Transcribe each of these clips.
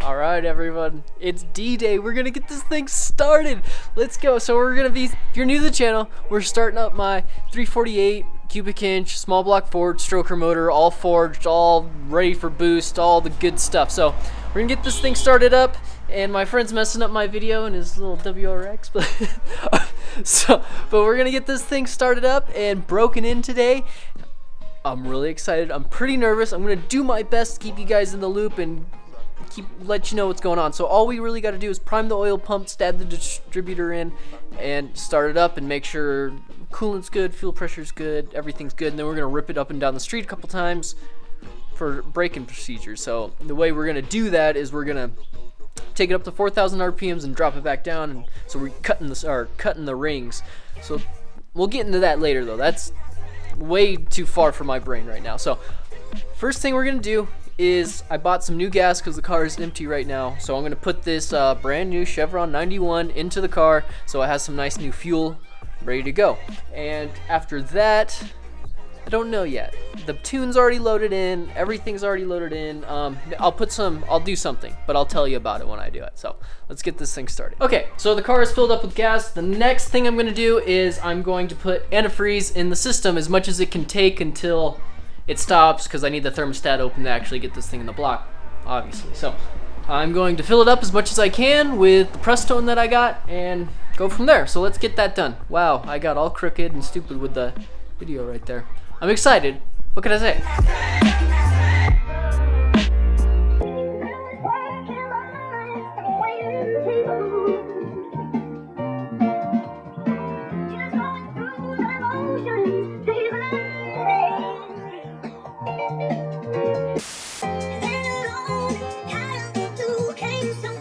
Alright everyone, it's D-Day. We're gonna get this thing started. Let's go. So we're gonna be, if you're new to the channel, we're starting up my 348 cubic inch small block Ford stroker motor, all forged, all ready for boost, all the good stuff. So we're gonna get this thing started up, and my friend's messing up my video in his little WRX, but we're gonna get this thing started up and broken in today. I'm really excited. I'm pretty nervous. I'm gonna do my best to keep you guys in the loop and let you know what's going on. So all we really got to do is prime the oil pump, stab the distributor in, and start it up and make sure coolant's good, fuel pressure's good, everything's good, and then we're gonna rip it up and down the street a couple times for braking procedures. So the way we're gonna do that is we're gonna take it up to 4,000 RPMs and drop it back down, and so we're cutting the rings. So we'll get into that later though. That's way too far for my brain right now. So first thing we're gonna do is I bought some new gas because the car is empty right now. So I'm gonna put this brand new Chevron 91 into the car so it has some nice new fuel ready to go. And after that, I don't know yet. The tune's already loaded in, everything's already loaded in. I'll do something, but I'll tell you about it when I do it. So let's get this thing started. Okay, so the car is filled up with gas. The next thing I'm gonna do is I'm going to put antifreeze in the system as much as it can take until it stops, because I need the thermostat open to actually get this thing in the block, obviously. So I'm going to fill it up as much as I can with the Prestone that I got and go from there. So let's get that done. Wow, I got all crooked and stupid with the video right there. I'm excited. What can I say?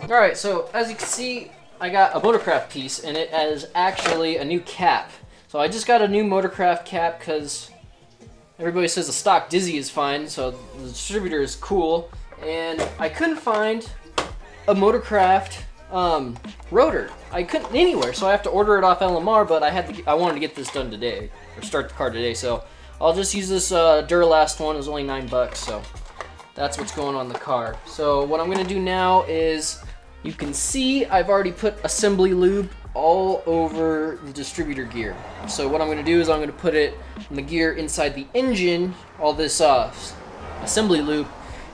Alright, so as you can see, I got a Motorcraft piece, and it has actually a new cap. So I just got a new Motorcraft cap because everybody says the stock Dizzy is fine, so the distributor is cool. And I couldn't find a Motorcraft rotor. I couldn't anywhere, so I have to order it off LMR, but I wanted to get this done today, or start the car today, so I'll just use this Duralast one. It was only $9, so that's what's going on in the car. So what I'm gonna do now is, you can see I've already put assembly lube all over the distributor gear. So what I'm going to do is I'm going to put it in the gear inside the engine, all this assembly lube,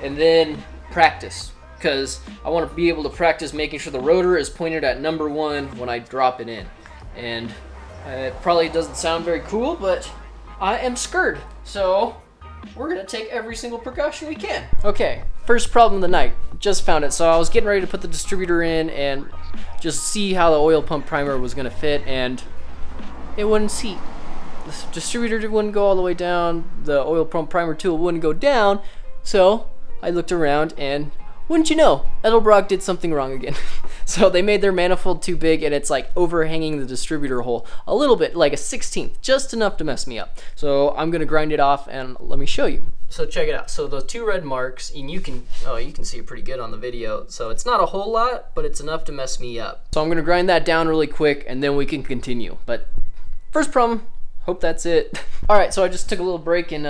and then practice. Because I want to be able to practice making sure the rotor is pointed at number 1 when I drop it in. And it probably doesn't sound very cool, but I am scared. So we're going to take every single precaution we can. Okay, first problem of the night. Just found it. So I was getting ready to put the distributor in and just see how the oil pump primer was going to fit, and it wouldn't seat. The distributor wouldn't go all the way down. The oil pump primer tool wouldn't go down. So I looked around, and wouldn't you know, Edelbrock did something wrong again. So they made their manifold too big, and it's like overhanging the distributor hole a little bit, like a 1/16, just enough to mess me up. So I'm gonna grind it off and let me show you. So check it out. So the 2 red marks, and you can see it pretty good on the video. So it's not a whole lot, but it's enough to mess me up. So I'm gonna grind that down really quick, and then we can continue. But first problem, hope that's it. All right, so I just took a little break and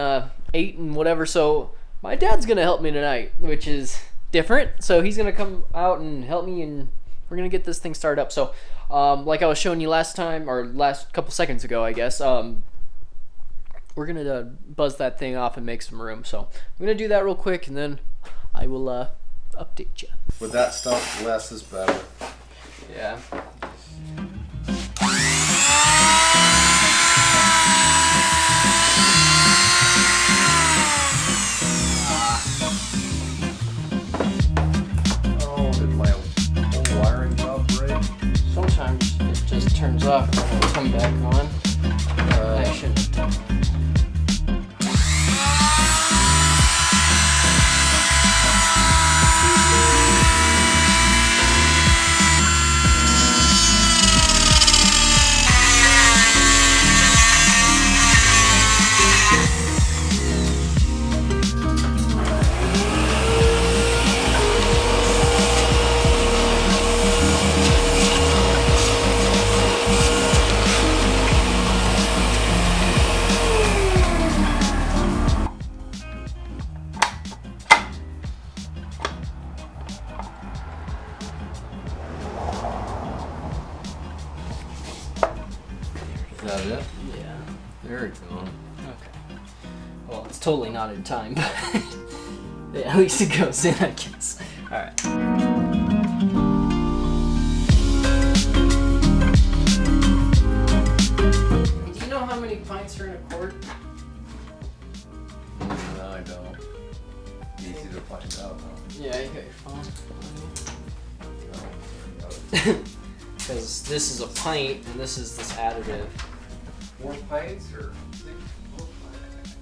ate and whatever. So my dad's gonna help me tonight, which is different. So he's gonna come out and help me, and we're gonna get this thing started up. So like I was showing you last time, or last couple seconds ago, I guess, we're gonna buzz that thing off and make some room. So I'm gonna do that real quick, and then I will update you. With that stuff, less is better. Yeah. Sometimes it just turns off and will come back on. I shouldn't have done that. that it? Yeah. There we go. Okay. Well, it's totally not in time, but yeah, at least it goes in, I guess. Alright. Do you know how many pints are in a quart? No, I don't. Easy to find out, huh? Yeah, you got your phone. No. Because this is a pint and this is this additive. 4 pints or 6?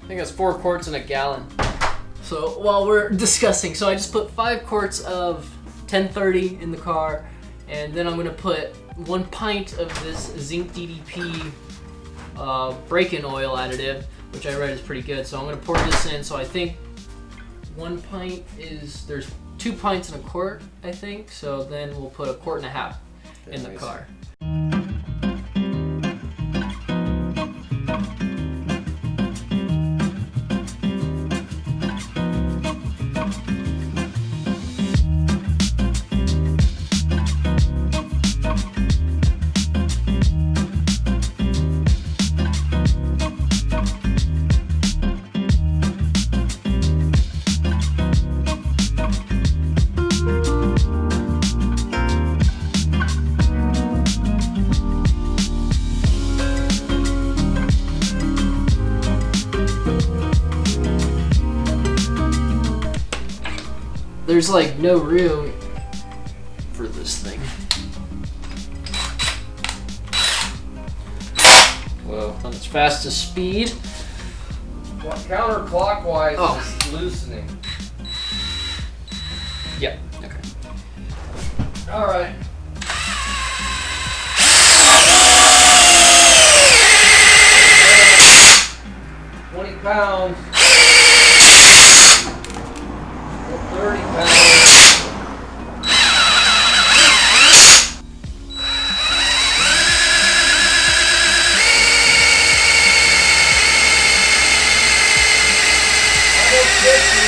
I think it's 4 quarts in a gallon. So while we're discussing, so I just put 5 quarts of 1030 in the car, and then I'm gonna put 1 pint of this zinc DDP break-in oil additive, which I read is pretty good. So I'm gonna pour this in. So I think 1 pint is, there's 2 pints in a quart, I think. So then we'll put 1.5 quarts in the car. There's like no room for this thing. Well, on its fastest speed. Well, counterclockwise Oh. is loosening. Yeah. Okay. All right. £20. 30 pounds. Almost 50.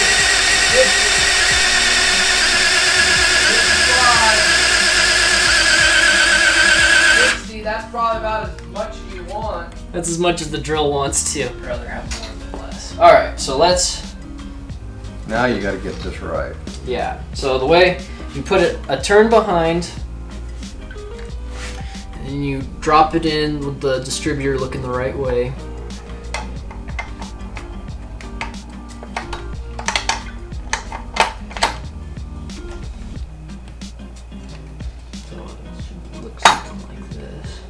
60. That's probably about as much as you want. That's as much as the drill wants to. I'd rather have more than less. All right, so let's. Now you got to get this right. Yeah. So the way you put it a turn behind, and then you drop it in with the distributor looking the right way. So it should look something like this.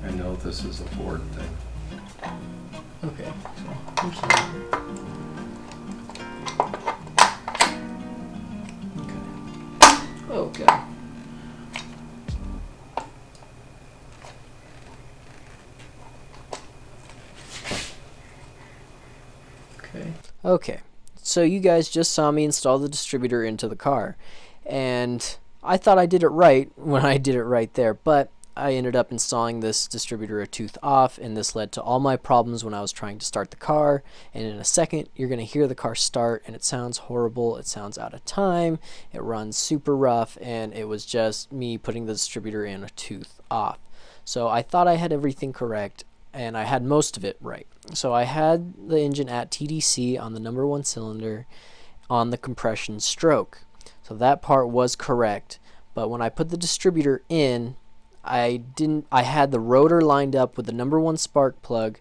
I know this is a Ford thing. Okay. So I'm sorry. Okay. Okay. Okay, so you guys just saw me install the distributor into the car, and I thought I did it right when I did it right there, but I ended up installing this distributor a tooth off, and this led to all my problems when I was trying to start the car. And in a second, you're going to hear the car start, and it sounds horrible, it sounds out of time, it runs super rough, and it was just me putting the distributor in a tooth off. So I thought I had everything correct, and I had most of it right. So I had the engine at TDC on the #1 cylinder on the compression stroke. So that part was correct, but when I put the distributor in, I had the rotor lined up with the #1 spark plug,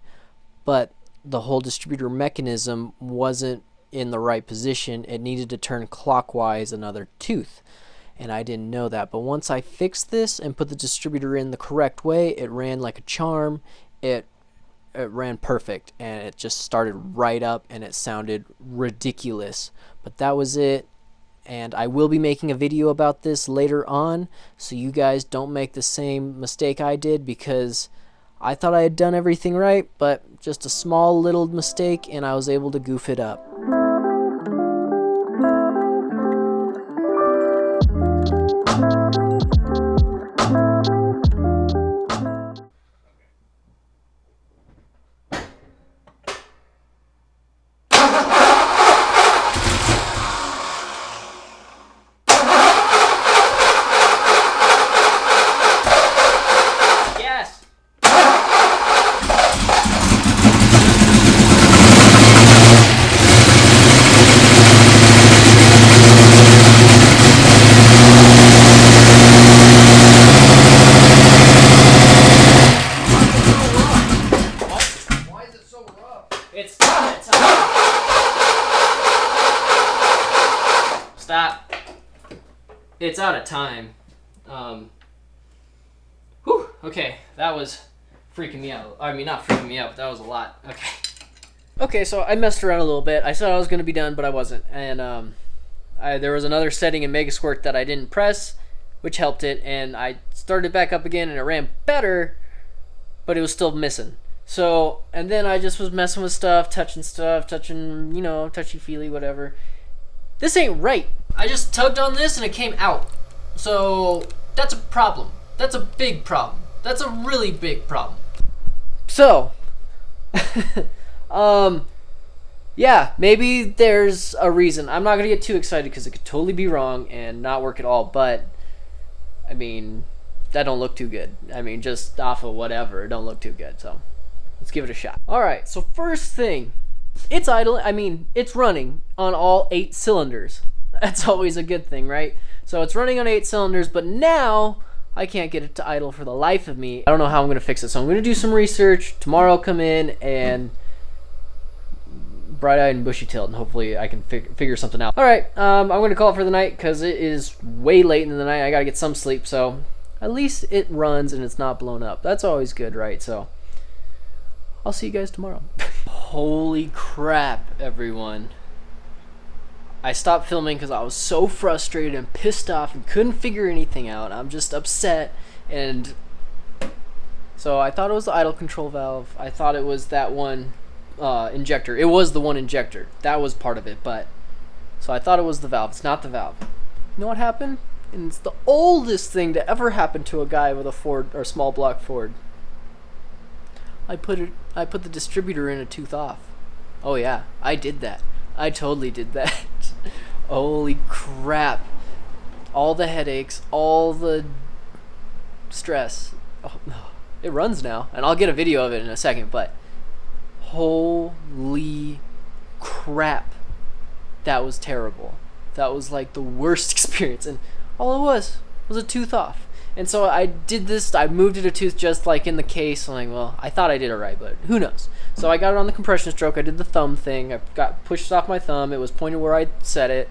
but the whole distributor mechanism wasn't in the right position. It needed to turn clockwise another tooth, and I didn't know that. But once I fixed this and put the distributor in the correct way, it ran like a charm. It ran perfect, and it just started right up, and it sounded ridiculous. But that was it. And I will be making a video about this later on, so you guys don't make the same mistake I did, because I thought I had done everything right, but just a small little mistake and I was able to goof it up. of time. Stop. It's out of time. Whew. Okay, that was freaking me out. I mean, not freaking me out, but that was a lot. Okay. Okay, so I messed around a little bit. I thought I was going to be done, but I wasn't. And there was another setting in Megasquirt that I didn't press, which helped it. And I started back up again, and it ran better, but it was still missing. So, and then I just was messing with stuff, touching, you know, touchy-feely, whatever. This ain't right. I just tugged on this, and it came out. So, that's a problem. That's a big problem. That's a really big problem. So, yeah, maybe there's a reason. I'm not going to get too excited because it could totally be wrong and not work at all, but, I mean, that don't look too good. I mean, just off of whatever, it don't look too good, so let's give it a shot. Alright, so first thing, it's idle. I mean, it's running on all 8 cylinders. That's always a good thing, right? So it's running on 8 cylinders, but now I can't get it to idle for the life of me. I don't know how I'm going to fix it, so I'm going to do some research. Tomorrow I'll come in and bright-eyed and bushy-tailed, and hopefully I can figure something out. Alright, I'm going to call it for the night because it is way late in the night. I got to get some sleep, so at least it runs and it's not blown up. That's always good, right? So I'll see you guys tomorrow. Holy crap, everyone. I stopped filming because I was so frustrated and pissed off and couldn't figure anything out. I'm just upset, and so I thought it was the idle control valve. I thought it was that one injector. It was the one injector. That was part of it, but so I thought it was the valve. It's not the valve. You know what happened? And it's the oldest thing to ever happen to a guy with a Ford or small block Ford. I put the distributor in a tooth off. Oh yeah, I did that. I totally did that. Holy crap. All the headaches, all the stress. Oh, it runs now, and I'll get a video of it in a second, but holy crap. That was terrible. That was like the worst experience, and all it was a tooth off. And so I did this, I moved it a tooth just like in the case. I'm like, well, I thought I did it right, but who knows? So I got it on the compression stroke. I did the thumb thing. I got pushed off my thumb. It was pointed where I set it.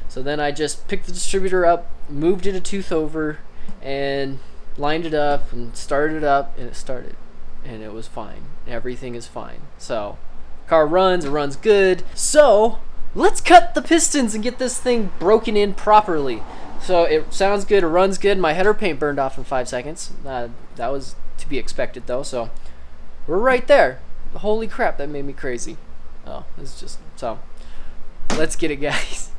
So then I just picked the distributor up, moved it a tooth over, and lined it up and started it up, and it started. And it was fine. Everything is fine. So car runs, it runs good. So let's cut the pistons and get this thing broken in properly. So it sounds good, it runs good. My header paint burned off in 5 seconds. That was to be expected though, so we're right there. Holy crap, that made me crazy. Oh, it's just, so let's get it, guys.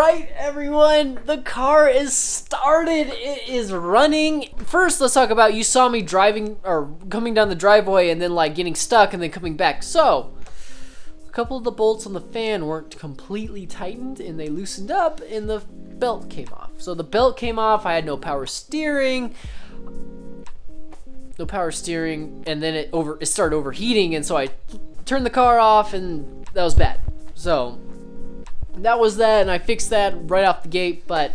Alright, everyone, the car is started. It is running. First, let's talk about, you saw me driving or coming down the driveway and then like getting stuck and then coming back. So, a couple of the bolts on the fan weren't completely tightened and they loosened up and the belt came off. So the belt came off, I had no power steering. And then it started overheating, and so I turned the car off and that was bad. So that was that, and I fixed that right off the gate. But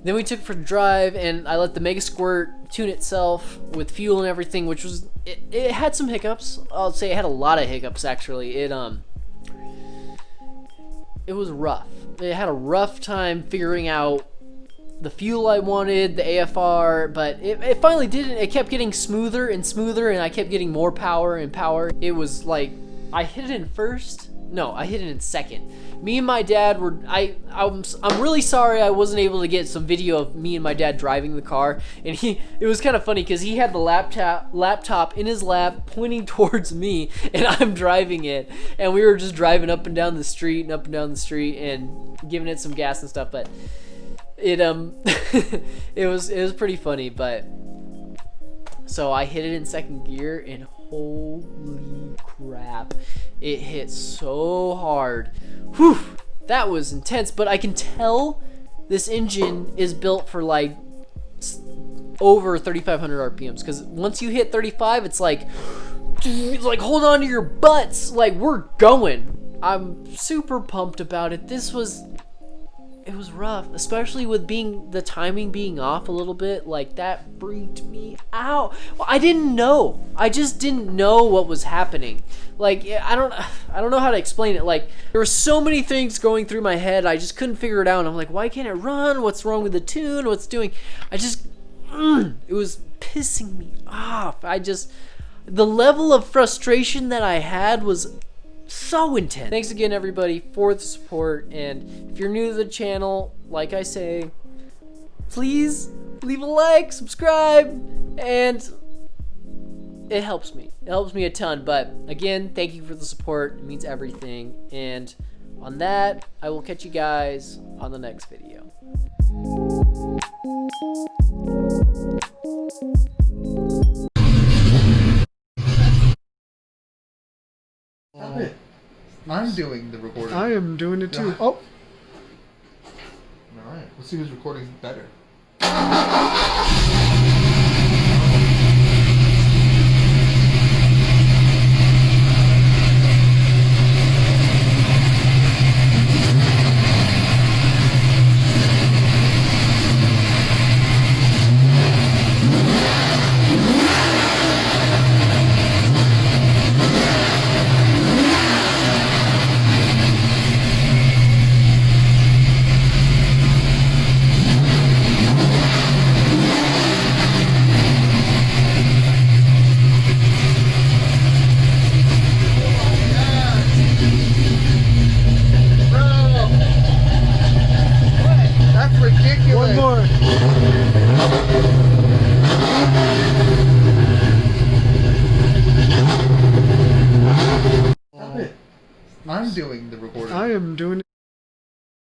then we took it for a drive and I let the Mega Squirt tune itself with fuel and everything, which was it had some hiccups. I'll say it had a lot of hiccups actually. It was rough. It had a rough time figuring out the fuel I wanted, the AFR, but it finally did it. It kept getting smoother and smoother, and I kept getting more power and power. It was like, I hit it in first. No, I hit it in second. Me and my dad were, I'm really sorry I wasn't able to get some video of me and my dad driving the car. And it was kind of funny because he had the laptop in his lap pointing towards me, and I'm driving it. And we were just driving up and down the street and giving it some gas and stuff. But it was pretty funny. But so I hit it in second gear and holy crap, it hit so hard. Whew, that was intense. But I can tell this engine is built for like over 3,500 RPMs, because once you hit 35, it's like hold on to your butts, like we're going. I'm super pumped about it. It was rough, especially with the timing being off a little bit. Like, that freaked me out. Well, I didn't know. I just didn't know what was happening. Like, I don't know how to explain it. Like, there were so many things going through my head. I just couldn't figure it out. I'm like, why can't it run? What's wrong with the tune? What's doing? It was pissing me off. The level of frustration that I had was so intense. Thanks again, everybody, for the support. And if you're new to the channel, like I say, please leave a like, subscribe, and it helps me. It helps me a ton. But again, thank you for the support. It means everything. And on that, I will catch you guys on the next video. Stop it. I'm doing the recording. I am doing it too. Yeah. Oh. Alright, let's see who's recording better. One more. Stop it. I'm doing the recording. I am doing it.